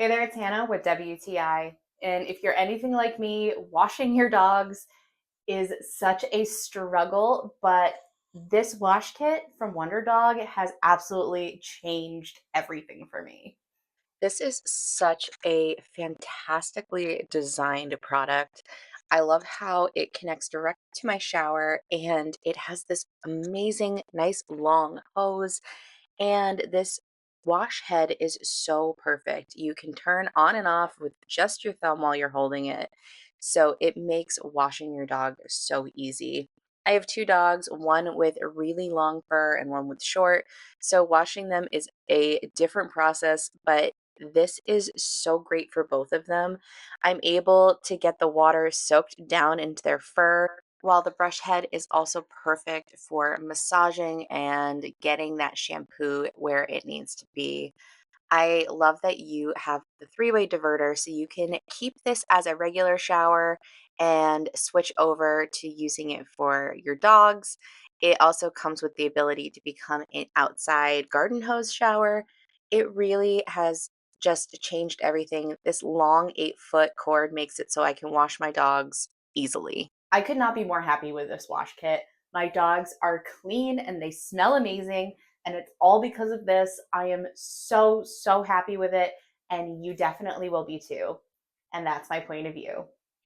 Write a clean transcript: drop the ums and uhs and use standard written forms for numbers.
Hey there, it's Hannah with WTI. And if you're anything like me, washing your dogs is such a struggle, but this wash kit from Wondurdog has absolutely changed everything for me. This is such a fantastically designed product. I love how it connects direct to my shower and it has this amazing, nice long hose. And this wash head is so perfect. You can turn on and off with just your thumb while you're holding it. So it makes washing your dog so easy. I have two dogs, one with a really long fur and one with short. So washing them is a different process, but this is so great for both of them. I'm able to get the water soaked down into their fur, while the brush head is also perfect for massaging and getting that shampoo where it needs to be. I love that you have the three-way diverter so you can keep this as a regular shower and switch over to using it for your dogs. It also comes with the ability to become an outside garden hose shower. It really has just changed everything. This long 8-foot cord makes it so I can wash my dogs easily. I could not be more happy with this wash kit. My dogs are clean and they smell amazing, and it's all because of this. I am so happy with it, and you definitely will be too. And that's my point of view.